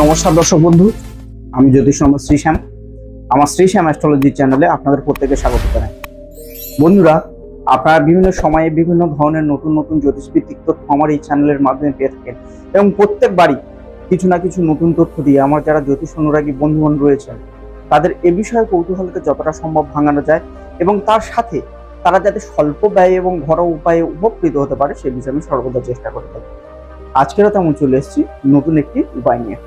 নমস্কার দর্শক বন্ধু, আমি জ্যোতিষ নম্বর শ্রীশ্যাম। আমার শ্রীশ্যাম অ্যাস্ট্রোলজি চ্যানেলে আপনাদের প্রত্যেককে স্বাগত জানাই। বন্ধুরা, আপনারা বিভিন্ন সময়ে বিভিন্ন ধরনের নতুন নতুন জ্যোতিষভিত্তিক তথ্য আমার এই চ্যানেলের মাধ্যমে পেয়ে থাকেন এবং প্রত্যেকবারই কিছু না কিছু নতুন তথ্য দিয়ে আমার যারা জ্যোতিষ অনুরাগী বন্ধুগণ রয়েছেন তাদের এ বিষয়ে কৌতূহলকে যতটা সম্ভব ভাঙানো যায় এবং তার সাথে তারা যাতে স্বল্প ব্যয় এবং ঘরোয়া উপায়ে উপকৃত হতে পারে সে বিষয়ে আমি সর্বদা চেষ্টা করে থাকি। আজকেরও তেমন চলে এসেছি নতুন একটি উপায় নিয়ে।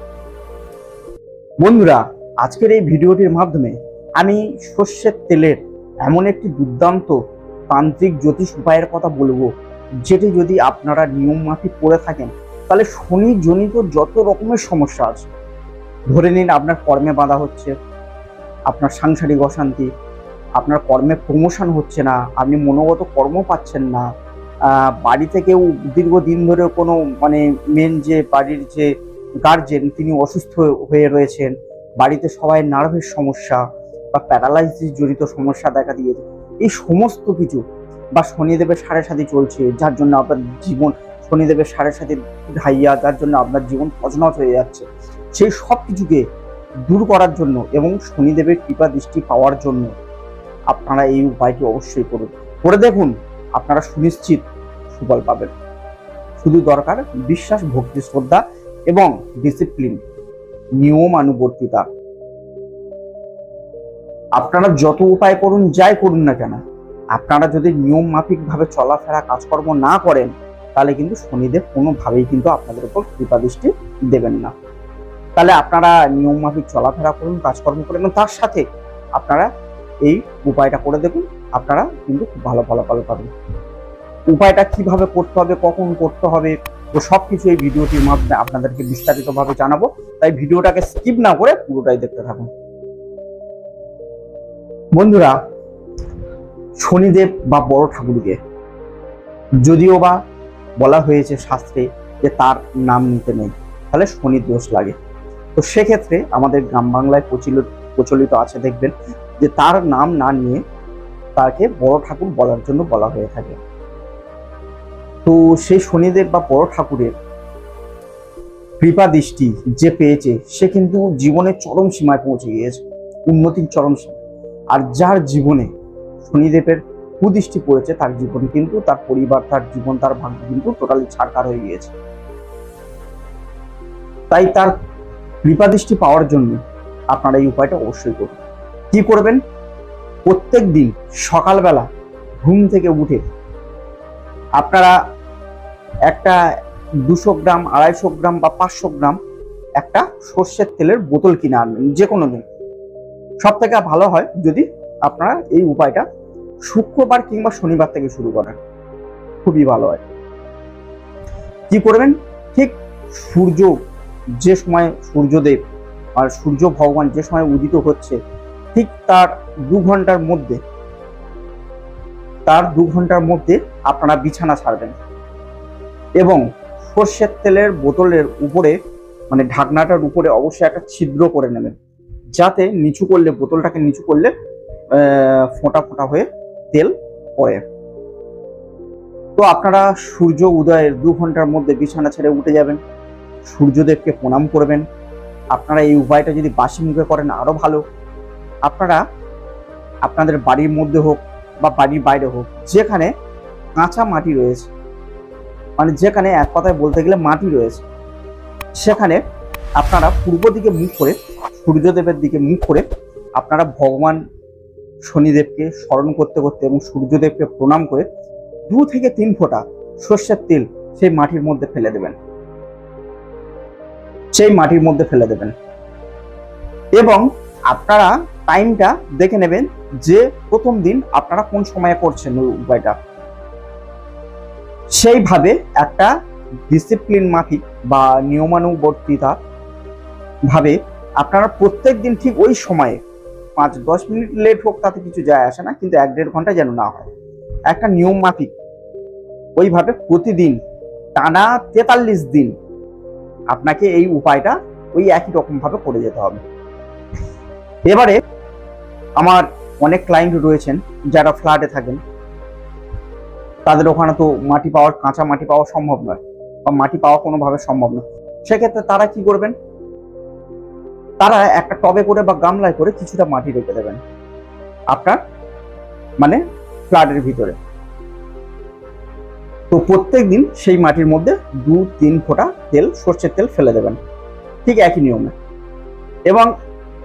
বন্ধুরা, আজকের এই ভিডিওটির মাধ্যমে আমি সর্ষের তেলের এমন একটি দুর্দান্ত তান্ত্রিক জ্যোতিষ উপায়ের কথা বলবো, যেটি যদি আপনারা নিয়ম মাফিক করে থাকেন তাহলে শনি জনিত যত রকমের সমস্যা আছে, ধরে নিন আপনার কর্মে বাধা হচ্ছে, আপনার সাংসারিক অশান্তি, আপনার কর্মে প্রমোশন হচ্ছে না, আপনি মনোগত কর্ম পাচ্ছেন না, বাড়ি থেকেও দীর্ঘদিন ধরে কোনো মেন যে বাড়ির যে গার্জেন তিনি অসুস্থ হয়ে রয়েছেন, বাড়িতে সবাই নার্ভের সমস্যা বা প্যারালাইসিস জড়িত সমস্যা দেখা দিয়েছে, এই সমস্ত কিছু বা শনিদেবের সাড়ে সাথে চলছে যার জন্য আপনার জীবন, শনিদেবের সাড়ে সাথে ঢাইয়া যার জন্য আপনার জীবন তছনছ হয়ে যাচ্ছে, সেই সব কিছুকে দূর করার জন্য এবং শনিদেবের কৃপা দৃষ্টি পাওয়ার জন্য আপনারা এই উপায়টি অবশ্যই করুন। করে দেখুন, আপনারা সুনিশ্চিত সুফল পাবেন। শুধু দরকার বিশ্বাস, ভক্তি, শ্রদ্ধা এবং ডিসিপ্লিন, নিয়মানুবর্তিতা। আপনারা যত উপায় করুন, যাই করুন না কেন, আপনারা যদি নিয়ম মাফিক ভাবে চলাফেরা কাজকর্ম না করেন তাহলে কিন্তু শনিদেব কোনোভাবেই কিন্তু আপনাদের উপর কৃপা দৃষ্টি দেবেন না। তাহলে আপনারা নিয়ম মাফিক চলাফেরা করুন, কাজকর্ম করুন এবং তার সাথে আপনারা এই উপায়টা করে দেখুন, আপনারা কিন্তু খুব ভালো ফলাফল পাবেন। উপায়টা কিভাবে করতে হবে, কখন করতে হবে, তো সবকিছু এই ভিডিওটির মাধ্যমে আপনাদেরকে বিস্তারিতভাবে জানাবো, তাই ভিডিওটাকে স্কিপ না করে পুরোটাই দেখতে থাকুন। বন্ধুরা, শনিদেব বা বড় ঠাকুরকে যদিও বা বলা হয়েছে শাস্ত্রে যে তার নাম নিতে নেই, তাহলে শনি দোষ লাগে। তো সেক্ষেত্রে আমাদের গ্রাম বাংলায় প্রচলিত আছে, দেখবেন যে তার নাম না নিয়ে তাকে বড় ঠাকুর বলার জন্য বলা হয়ে থাকে। তো সেই শনিদেব বা বড় ঠাকুরের কৃপা দৃষ্টি যে পেয়েছে সে কিন্তু জীবনের চরম সীমায় পৌঁছে গিয়েছে, উন্নতির চরম সীমা। আর যার জীবনে শনিদেবের কুদৃষ্টি পড়েছে তার জীবন কিন্তু, তার পরিবার, তার জীবন, তার ভাগ্য কিন্তু টোটালি ছাড়কার হয়ে গিয়েছে। তাই তার কৃপা দৃষ্টি পাওয়ার জন্য আপনারা এই উপায়টা অবশ্যই করুন। কি করবেন? প্রত্যেক দিন সকালবেলা ঘুম থেকে উঠে আপনারা একটা 200 গ্রাম, 250 গ্রাম বা 500 গ্রাম একটা সর্ষের তেলের বোতল কিনে আনবেন। যে কোনো দিন, সব থেকে ভালো হয় যদি আপনারা এই উপায়টা শুক্রবার কিংবা শনিবার থেকে শুরু করেন, খুবই ভালো হয়। কি করবেন? ঠিক সূর্য যে সময়, সূর্যদেব আর সূর্য ভগবান যে সময় উদিত হচ্ছে ঠিক তার 2 ঘন্টার মধ্যে আপনারা বিছানা ছাড়বেন এবং সর্ষের তেলের বোতলের উপরে ঢাকনাটার উপরে অবশ্যই একটা ছিদ্র করে নেবেন, যাতে নিচু করলে, বোতলটাকে নিচু করলে ফোঁটা ফোঁটা হয়ে তেল পড়ে। তো আপনারা সূর্য উদয়ের 2 ঘন্টার মধ্যে বিছানা ছেড়ে উঠে যাবেন, সূর্যদেবকে প্রণাম করবেন। আপনারা এই উপায়টা যদি বাসি মুখে করেন আরো ভালো। আপনারা আপনাদের বাড়ির মধ্যে হোক বা বাড়ির বাইরে হোক, যেখানে কাঁচা মাটি রয়েছে, যেখানে এক কথায় বলতে গেলে মাটি রয়েছে, সেখানে আপনারা পূর্ব দিকে মুখ করে, সূর্যদেবের দিকে মুখ করে আপনারা ভগবান শনিদেবকে স্মরণ করতে করতে এবং সূর্যদেবকে প্রণাম করে 2 থেকে 3 ফোঁটা সর্ষের তেল সেই মাটির মধ্যে ফেলে দেবেন, এবং আপনারা টাইমটা দেখে নেবেন যে প্রথম দিন আপনারা কোন সময়ে করছেন ওই উপায়টা। সেইভাবে একটা ডিসিপ্লিন মাফিক বা নিয়মানুবর্তিতা ভাবে আপনারা প্রত্যেক দিন ঠিক ওই সময়ে, 5-10 মিনিট লেট হোক তাতে কিছু যায় আসে না, কিন্তু 1-1.5 ঘন্টা যেন না হয়, একটা নিয়ম মাফিক ওইভাবে প্রতিদিন টানা 43 দিন আপনাকে এই উপায়টা ওই একই রকম ভাবে করে যেতে হবে। এবারে আমার অনেক ক্লায়েন্ট রয়েছেন যারা ফ্ল্যাটে থাকেন, তাদের ওখানে তো মাটি পাওয়ার, কাঁচা মাটি পাওয়া সম্ভব নয় বা মাটি পাওয়া কোনোভাবে সম্ভব নয়। সেক্ষেত্রে তারা কি করবেন? তারা একটা টবে করে বা গামলায় করে কিছুটা মাটি রেখে দেবেন আপনার মানে ফ্ল্যাটের ভিতরে। তো প্রত্যেক দিন সেই মাটির মধ্যে 2-3 ফোঁটা তেল, সর্ষের তেল ফেলে দেবেন, ঠিক একই নিয়মে। এবং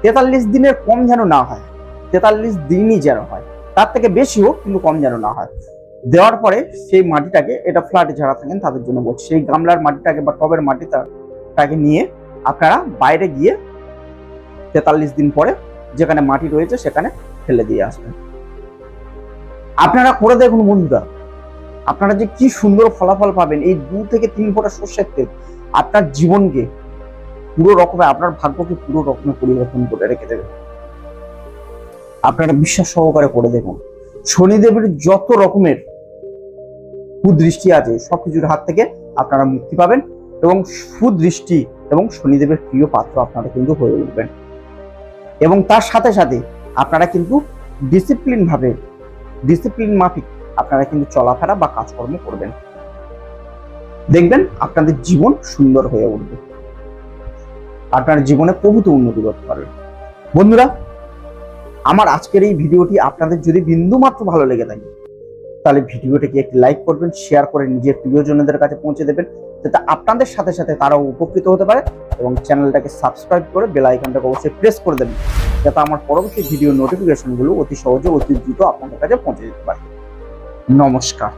43 দিনের কম যেন না হয়, 43 দিনই যেন হয়, তার থেকে বেশি হোক কিন্তু কম যেন না হয়। দেওয়ার পরে সেই মাটিটাকে, এটা ফ্ল্যাটে যারা থাকেন তাদের জন্য বলছি, সেই গামলার মাটিটাকে বা টবের মাটিটাকে নিয়ে আপনারা বাইরে গিয়ে 43 দিন পরে যেখানে মাটি রয়েছে সেখানে ফেলে দিয়ে আসবেন। আপনারা করে দেখুন বন্ধুরা, আপনারা যে কি সুন্দর ফলাফল পাবেন। এই 2 থেকে 3 ফোঁটা সর্ষের তেল আপনার জীবনকে পুরো রকমের, আপনার ভাগ্যকে পুরো রকমের পরিবর্তন করে রেখে দেবে। আপনারা বিশ্বাস সহকারে করে দেখুন। শনিদেবের যত রকমের কুদৃষ্টি আছে সবকিছুর হাত থেকে আপনারা মুক্তি পাবেন এবং সুদৃষ্টি এবং শনিদেবের প্রিয় পাত্র আপনারা কিন্তু হয়ে উঠবেন। এবং তার সাথে সাথে আপনারা কিন্তু ডিসিপ্লিন মাফিক আপনারা কিন্তু চলাফেরা বা কাজকর্ম করবেন, দেখবেন আপনাদের জীবন সুন্দর হয়ে উঠবে, আপনার জীবনে প্রভূত উন্নতি করতে পারবেন। বন্ধুরা, আমার আজকের এই ভিডিওটি আপনাদের যদি বিন্দুমাত্র ভালো লেগে থাকে তাহলে ভিডিওটাকে একটি লাইক করবেন, শেয়ার করে নিজের প্রিয়জনদের কাছে পৌঁছে দেবেন, যাতে আপনাদের সাথে সাথে তারাও উপকৃত হতে পারে। এবং চ্যানেলটাকে সাবস্ক্রাইব করে বেল আইকনটাকে অবশ্যই প্রেস করে দেবেন, যাতে আমার পরবর্তী ভিডিও নোটিফিকেশনগুলো অতি সহজে অতি দ্রুত আপনাদের কাছে পৌঁছে যেতে পারে। নমস্কার।